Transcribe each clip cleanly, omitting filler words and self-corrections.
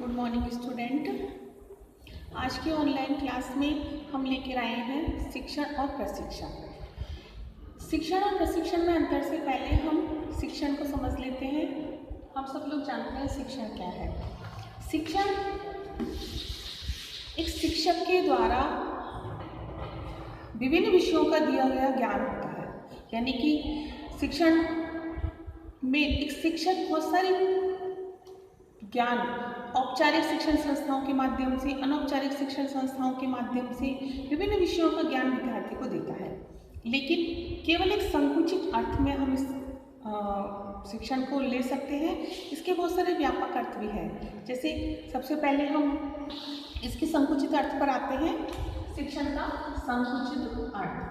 Good morning student. आज के online class में हम लेकर आए हैं शिक्षण और प्रशिक्षण। शिक्षण और प्रशिक्षण में अंतर से पहले हम शिक्षण को समझ लेते हैं। हम सब लोग जानते हैं शिक्षण क्या है। शिक्षण एक शिक्षक के द्वारा विभिन्न विषयों का दिया गया ज्ञान होता है। यानी कि शिक्षण में एक शिक्षक बहुत सारी ज्ञान औपचारिक शिक्षण संस्थाओं के माध्यम से, अनौपचारिक शिक्षण संस्थाओं के माध्यम से विभिन्न विषयों का ज्ञान विद्यार्थी को देता है। लेकिन केवल एक संकुचित अर्थ में हम इस शिक्षण को ले सकते हैं। इसके बहुत सारे व्यापक अर्थ भी हैं। जैसे सबसे पहले हम इसके संकुचित अर्थ पर आते हैं। शिक्षण का संकुचित अर्थ,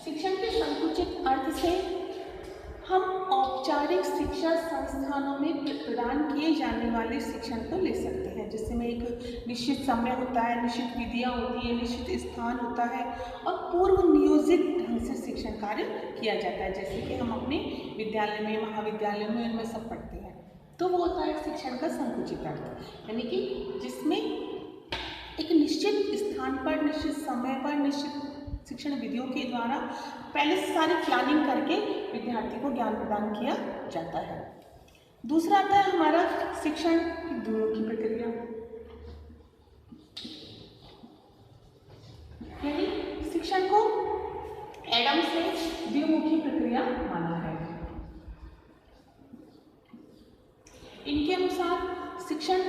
शिक्षण के संकुचित अर्थ से हम औपचारिक शिक्षा संस्थानों में प्रदान किए जाने वाले शिक्षण को ले सकते हैं, जिसमें एक निश्चित समय होता है, निश्चित विधियाँ होती है, निश्चित स्थान होता है और पूर्व नियोजित ढंग से शिक्षण कार्य किया जाता है। जैसे कि हम अपने विद्यालय में, महाविद्यालय में इनमें सब पढ़ते हैं। तो वो होता है शिक्षण का संकुचित अर्थ, यानी कि जिसमें एक निश्चित स्थान पर, निश्चित समय पर, निश्चित शिक्षण विधियों के द्वारा पहले से सारी प्लानिंग करके विद्यार्थी को ज्ञान प्रदान किया जाता है। दूसरा आता है हमारा शिक्षण की द्विमुखी प्रक्रिया, यानी शिक्षण को एडम्स ने द्विमुखी प्रक्रिया माना है। इनके अनुसार शिक्षण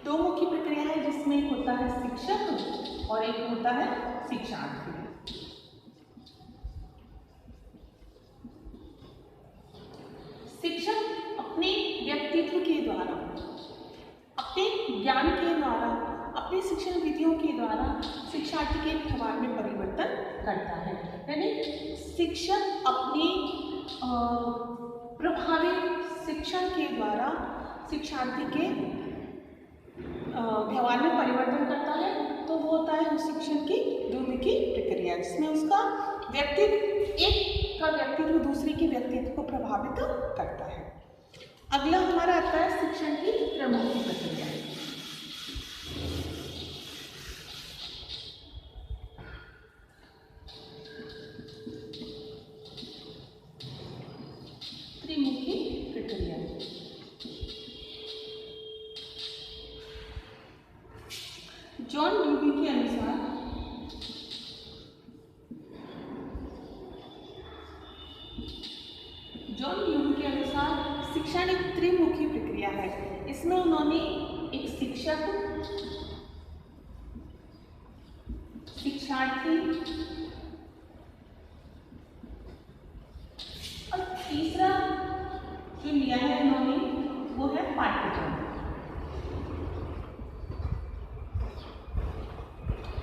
दो मुख्य प्रक्रिया है, जिसमें एक होता है शिक्षक और एक होता है शिक्षार्थी। शिक्षक अपने व्यक्तित्व के द्वारा, अपने ज्ञान के द्वारा, अपने शिक्षण विधियों के द्वारा शिक्षार्थी के व्यवहार में परिवर्तन करता है। यानी शिक्षक अपने प्रभावी शिक्षण के द्वारा शिक्षार्थी के व्यवहार में परिवर्तन करता है। तो वो होता है उस शिक्षण की द्विमुखी प्रक्रिया, जिसमें उसका व्यक्तित्व, एक का व्यक्तित्व दूसरे के व्यक्तित्व को प्रभावित करता है। अगला हमारा आता है शिक्षण की त्रैमुखी प्रक्रिया। त्रिमुखी प्रक्रिया जॉन ड्यूबी के अनुसार शिक्षण एक त्रिमुखी प्रक्रिया है। इसमें उन्होंने एक शिक्षक, शिक्षार्थी और तीसरा जो लिया है उन्होंने वो है पाठ्यक्रम।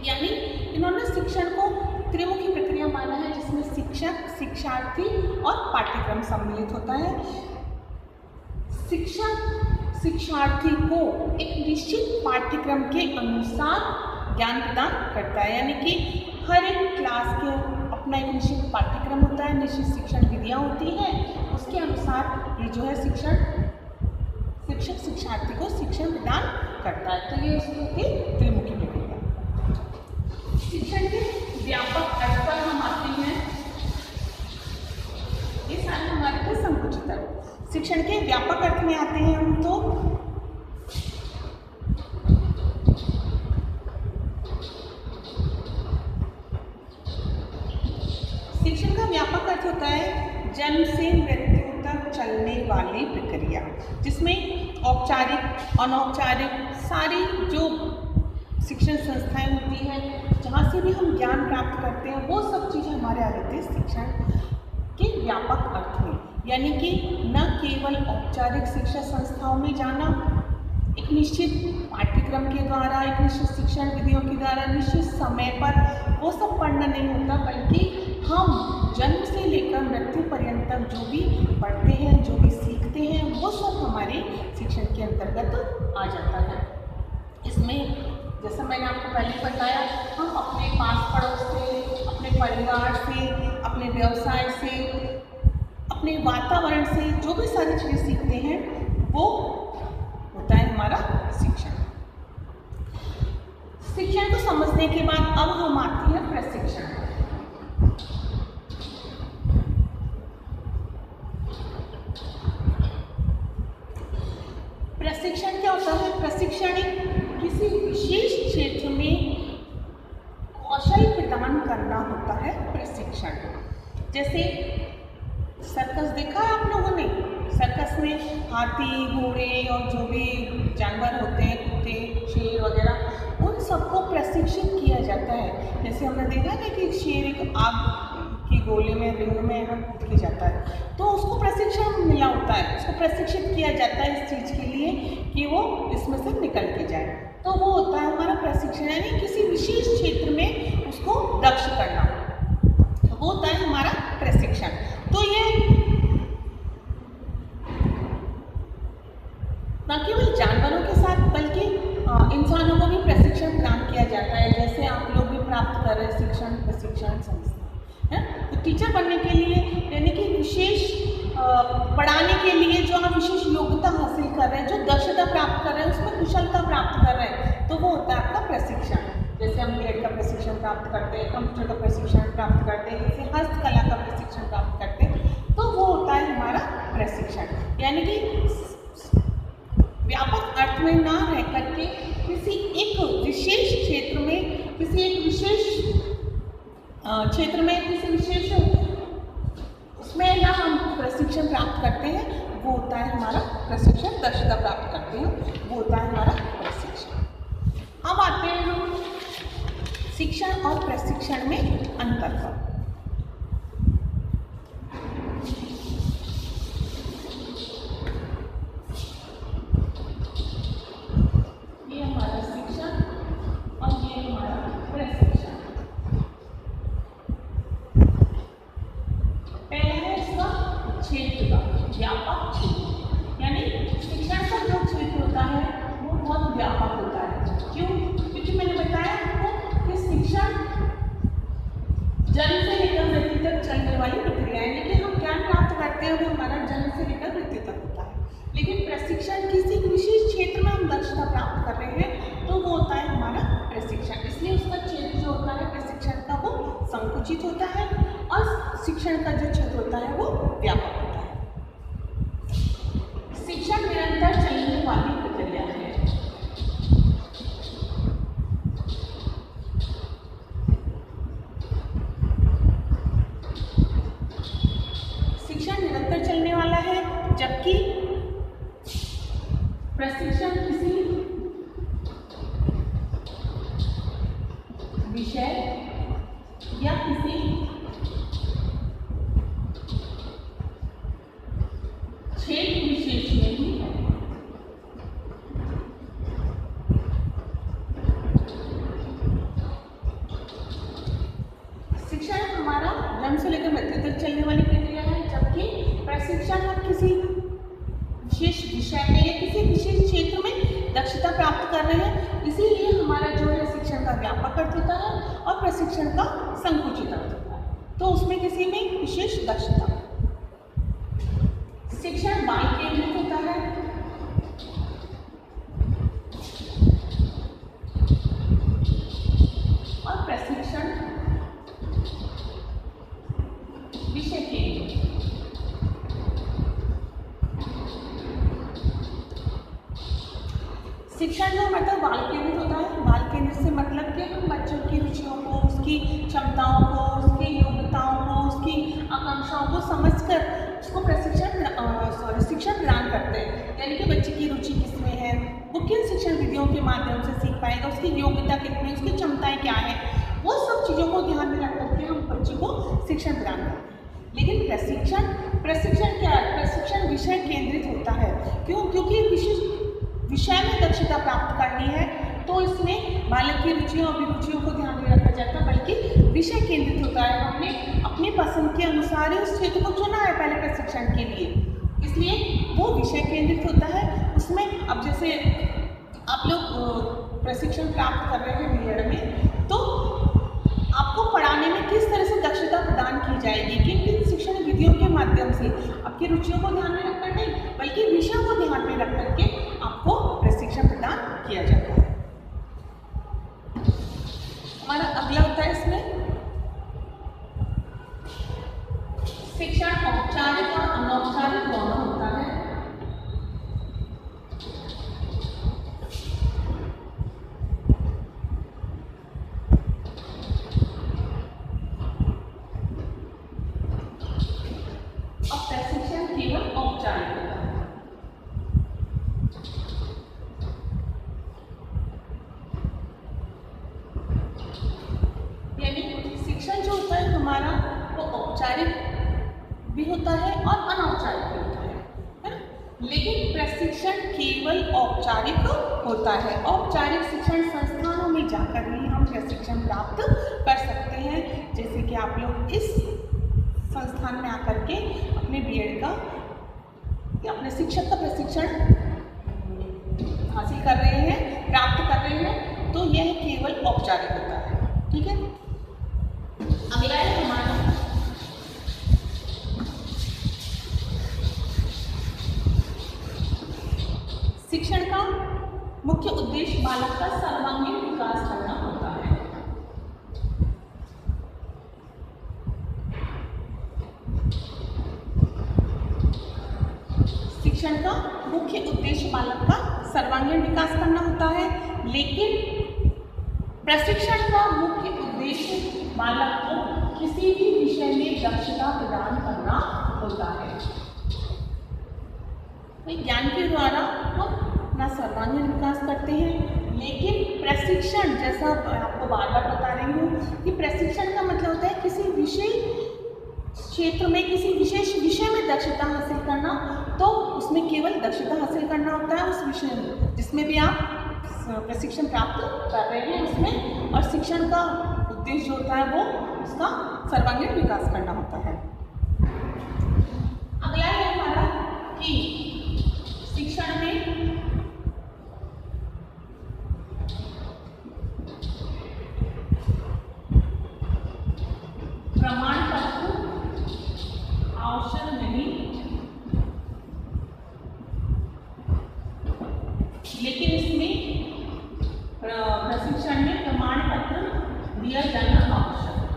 यानी इन्होंने शिक्षण को त्रिमुखी प्रक्रिया माना है, जिसमें शिक्षक, शिक्षार्थी और पाठ्यक्रम सम्मिलित होता है। शिक्षक शिक्षार्थी को एक निश्चित पाठ्यक्रम के अनुसार ज्ञान प्रदान करता है। यानी कि हर एक क्लास के अपना एक निश्चित पाठ्यक्रम होता है, निश्चित शिक्षण विधियाँ होती हैं। उसके अनुसार ये जो है शिक्षक शिक्षार्थी को शिक्षण प्रदान करता है। तो ये उसकी त्रिमुखी प्रक्रिया। शिक्षण के व्यापक अर्थ पर हम आते हैं। ये सारे हमारे पास संकुचित अर्थ। शिक्षण के व्यापक अर्थ में आते हैं हम। तो शिक्षण का व्यापक अर्थ होता है जन्म से मृत्यु तक चलने वाली प्रक्रिया, जिसमें औपचारिक, अनौपचारिक सारी जो शिक्षण संस्थाएं होती हैं, जहाँ से भी हम ज्ञान प्राप्त करते हैं, वो सब चीज़ें हमारे आ जाती है शिक्षण के व्यापक अर्थ में। यानी कि न केवल औपचारिक शिक्षा संस्थाओं में जाना, एक निश्चित पाठ्यक्रम के द्वारा, एक निश्चित शिक्षण विधियों के द्वारा, निश्चित समय पर वो सब पढ़ना नहीं होता, बल्कि हम जन्म से लेकर मृत्यु पर्यंत तक जो भी पढ़ते हैं, जो भी सीखते हैं, वो सब हमारे शिक्षण के अंतर्गत आ जाता है। इसमें जैसा मैंने आपको पहले बताया, हम अपने पास पड़ोस से, अपने परिवार से, अपने व्यवसाय से, अपने वातावरण से जो भी सारी चीज़ें सीखते हैं वो होता है हमारा शिक्षण। शिक्षण को समझने के बाद अब हम आते हैं प्रशिक्षण। प्रशिक्षण क्या होता है? प्रशिक्षण किसी विशेष क्षेत्र में कौशल प्रदान करना होता है प्रशिक्षण। जैसे सर्कस देखा है आप लोगों ने? सर्कस में हाथी, घोड़े और जो भी जानवर होते हैं, कुत्ते, शेर वगैरह, उन सबको प्रशिक्षित किया जाता है। जैसे हमने देखा ना कि शेर एक आग की गोले में, रिंग में कूद के जाता है, तो उसको प्रशिक्षण मिला होता है, उसको प्रशिक्षित किया जाता है इस चीज़ के लिए कि वो इसमें से निकल के जाए। तो वो होता है हमारा प्रशिक्षण, यानी किसी विशेष क्षेत्र में उसको दक्ष करना, वो होता है हमारा प्रशिक्षण। तो ये न केवल जानवरों के साथ बल्कि इंसानों को भी प्रशिक्षण प्रदान किया जाता है। जैसे आप लोग भी प्राप्त कर रहे हैं शिक्षण प्रशिक्षण संस्था है। तो टीचर बनने के लिए यानी कि विशेष पढ़ाने के लिए जो आप विशेष योग्यता हासिल कर रहे हैं, जो दक्षता प्राप्त कर रहे हैं, उसमें कुशलता प्राप्त कर रहे हैं, तो वो होता है आपका प्रशिक्षण। जैसे हम बीएड का प्रशिक्षण प्राप्त करते हैं, कंप्यूटर का प्रशिक्षण प्राप्त करते हैं, जैसे हस्तकला का प्रशिक्षण प्राप्त करते हैं, तो वो होता है हमारा प्रशिक्षण। यानी कि व्यापक अर्थ में ना रह करके किसी एक विशेष क्षेत्र में, किसी एक विशेष क्षेत्र में, किसी विशेष उसमें ना हम प्रशिक्षण प्राप्त करते हैं, वो होता है हमारा प्रशिक्षण। दक्षता प्राप्त करते हैं, वो होता है हमारा प्रशिक्षण। अब आते हैं हम शिक्षण और प्रशिक्षण में अंतर पर। जन्म से लेकर मृत्यु तक चलने वाली प्रक्रिया, यानी कि हम ज्ञान प्राप्त करते हैं वो हमारा जन्म से लेकर मृत्यु तक होता है। लेकिन प्रशिक्षण किसी विशेष क्षेत्र में हम दक्षता प्राप्त कर रहे हैं, तो वो होता है हमारा प्रशिक्षण। इसलिए उसका क्षेत्र जो होता है प्रशिक्षण का वो संकुचित होता है और शिक्षण का जो क्षेत्र होता है वो व्यापक होता है। शिक्षण निरंतर चलने वाली प्रक्रिया है। निरंतर चलने वाला है, जबकि प्रशिक्षण किसी विषय या किसी क्षेत्र विशेष में ही है। शिक्षण हमारा जन्म से लेकर मृत्यु तक चलने वाली प्रक्रिया है, जबकि प्रशिक्षण हम किसी विशेष विषय में या किसी विशेष क्षेत्र में दक्षता प्राप्त कर रहे हैं। इसीलिए हमारा जो है शिक्षण का व्यापक अर्थ होता है और प्रशिक्षण का संकुचित अर्थ होता है। तो उसमें किसी में विशेष दक्षता। शिक्षण बाल केंद्रित होता है, और प्रशिक्षण विषय केंद्रित। शिक्षण जो मतलब बाल केंद्रित होता है, बाल केंद्रित से मतलब कि हम बच्चों की रुचियों को, उसकी क्षमताओं को, उसकी योग्यताओं को, उसकी आकांक्षाओं को समझकर उसको शिक्षण प्रदान करते हैं। यानी कि बच्चे की रुचि किसमें है, वो किन शिक्षण विधियों के माध्यम से सीख पाएगा, उसकी योग्यता कितनी, उसकी क्षमताएं क्या है, वो सब चीज़ों को ध्यान में रख करके हम बच्चे को शिक्षण प्रदान करते हैं। लेकिन प्रशिक्षण क्या है? प्रशिक्षण विषय केंद्रित होता है। क्यों? क्योंकि विषय में दक्षता प्राप्त करनी है, तो इसमें बालक की रुचियों और अभिरुचियों को ध्यान में रखा जाता है, बल्कि विषय केंद्रित होता है। हमने अपनी पसंद के अनुसार ही उस क्षेत्र को चुना है पहले प्रशिक्षण के लिए, इसलिए वो विषय केंद्रित होता है। उसमें अब जैसे आप लोग प्रशिक्षण प्राप्त कर रहे हैं बीएड में, तो आपको पढ़ाने में किस तरह से दक्षता प्रदान की जाएगी। किन किन शिक्षण विधियों के माध्यम से? आपकी रुचियों को ध्यान में रखकर नहीं, बल्कि विषयों को ध्यान में रख करके आपको प्रशिक्षण प्रदान किया जाता है। हमारा अगला होता है इसमें शिक्षण औपचारिक और अनौपचारिक दोनों होता है। और प्रशिक्षण केवल औपचारिक होता है। यानी शिक्षण जो होता है हमारा वो औपचारिक भी होता है और अनौपचारिक भी होता है ना? लेकिन प्रशिक्षण केवल औपचारिक होता है। औपचारिक शिक्षण संस्थानों में जाकर ही हम प्रशिक्षण प्राप्त कर सकते हैं। जैसे कि आप लोग इस संस्थान में आकर के अपने बीएड का या अपने शिक्षक का प्रशिक्षण हासिल कर रहे हैं, प्राप्त कर रहे हैं, तो यह केवल औपचारिक होता है। ठीक है, अगला है हमारा शिक्षण का मुख्य उद्देश्य बालक का सर्वांगीण विकास करना होता है। शिक्षण का मुख्य उद्देश्य बालक का सर्वांगीण विकास करना होता है, लेकिन प्रशिक्षण का मुख्य उद्देश्य बालक को किसी भी विषय में दक्षता प्रदान करना होता है। ज्ञान के द्वारा हम अपना सर्वांगीण विकास करते हैं, लेकिन प्रशिक्षण, जैसा आपको बार बार बता रही हूँ कि प्रशिक्षण का मतलब होता है किसी विषय क्षेत्र में, किसी विशेष विषय में दक्षता हासिल करना। तो उसमें केवल दक्षता हासिल करना होता है उस विषय में जिसमें भी आप प्रशिक्षण प्राप्त कर रहे हैं उसमें, और शिक्षण का उद्देश्य जो होता है वो उसका सर्वांगीण विकास करना होता है। अगला है हमारा कि शिक्षण में प्रमाण पत्र आवश्यक नहीं, लेकिन इसमें प्रशिक्षण में प्रमाण पत्र दिया जाना आवश्यक है।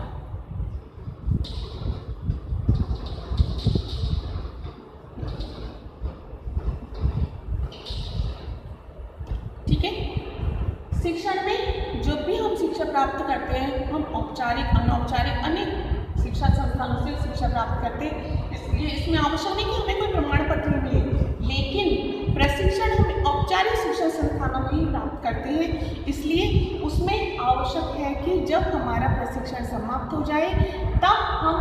ठीक है, शिक्षण में जो भी हम शिक्षा प्राप्त करते हैं, हम औपचारिक, अनौपचारिक अनेक शिक्षा संस्थानों से शिक्षा प्राप्त करते हैं, इसलिए इसमें आवश्यक नहीं कि हमें कोई प्रमाण पत्र मिले, लेकिन प्रशिक्षण हम औपचारिक शिक्षा संस्थानों में ही प्राप्त करते हैं। इसलिए उसमें आवश्यक है कि जब हमारा प्रशिक्षण समाप्त हो जाए तब हम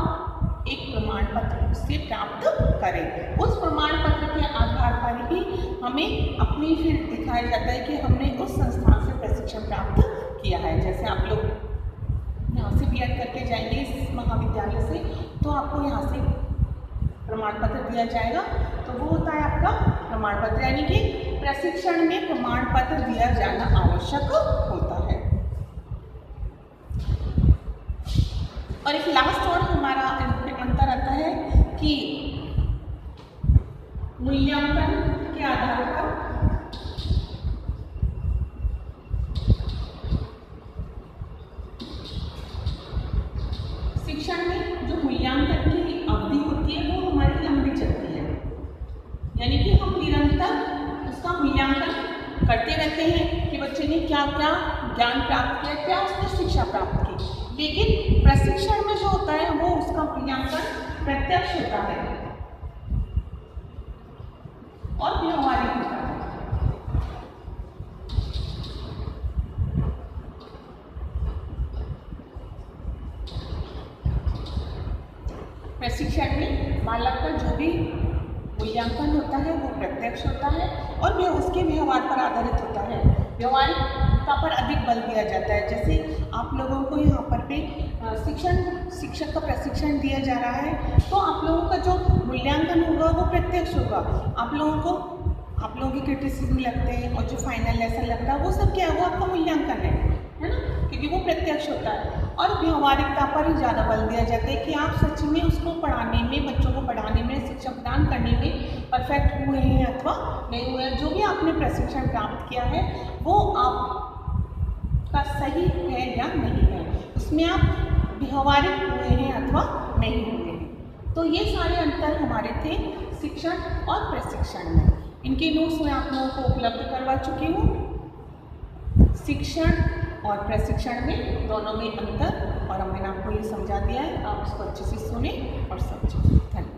एक प्रमाण पत्र उससे प्राप्त करें। उस प्रमाण पत्र के आधार पर ही हमें अपनी फिर दिखाया जाता है कि हमने उस संस्थान से प्रशिक्षण प्राप्त किया है। जैसे आप लोग यहाँ से बीएड करके जाएंगे इस महाविद्यालय से, तो आपको यहाँ से प्रमाण पत्र दिया जाएगा, तो वो होता है आपका प्रमाण पत्र, यानी कि प्रशिक्षण में प्रमाण पत्र दिया जाना आवश्यक होता है। और एक लास्ट और हमारा अंतर आता है कि मूल्यांकन के आधार पर शिक्षण में जो मूल्यांकन की अवधि होती है वो हमारी लंबी चलती है, यानी कि हम निरंतर उसका मूल्यांकन करते रहते हैं कि बच्चे ने क्या क्या ज्ञान प्राप्त किया, क्या उसने शिक्षा प्राप्त की। लेकिन प्रशिक्षण में जो होता है वो उसका मूल्यांकन प्रत्यक्ष होता है और व्यवहारिक होता है। प्रशिक्षण में बालक का जो भी मूल्यांकन होता है वो प्रत्यक्ष होता है और वह उसके व्यवहार पर आधारित होता है। व्यवहारिकता पर अधिक बल दिया जाता है। जैसे आप लोगों को यहाँ पर पे शिक्षक का प्रशिक्षण दिया जा रहा है, तो आप लोगों का जो मूल्यांकन होगा वो प्रत्यक्ष होगा। आप लोगों की क्रिटिसिज्म लगते हैं और जो फाइनल लेसन लगता है वो सब क्या है, वो आपका मूल्यांकन है ना, क्योंकि वो प्रत्यक्ष होता है। और व्यवहारिकता पर ही ज़्यादा बल दिया जाता है कि आप सच में उसको पढ़ाने में, बच्चों को पढ़ाने में, शिक्षा प्रदान करने में परफेक्ट हुए हैं अथवा नहीं हुए हैं। जो भी आपने प्रशिक्षण प्राप्त किया है वो आपका सही है या नहीं है, उसमें आप व्यवहारिक हुए हैं अथवा नहीं हुए हैं। तो ये सारे अंतर हमारे थे शिक्षण और प्रशिक्षण में। इनके नोट्स मैं आप लोगों को उपलब्ध करवा चुकी हूँ। शिक्षण और प्रशिक्षण में दोनों में अंतर और मैंने आपको ये समझा दिया है, आप इसको अच्छे से सुने और समझें। धन्यवाद।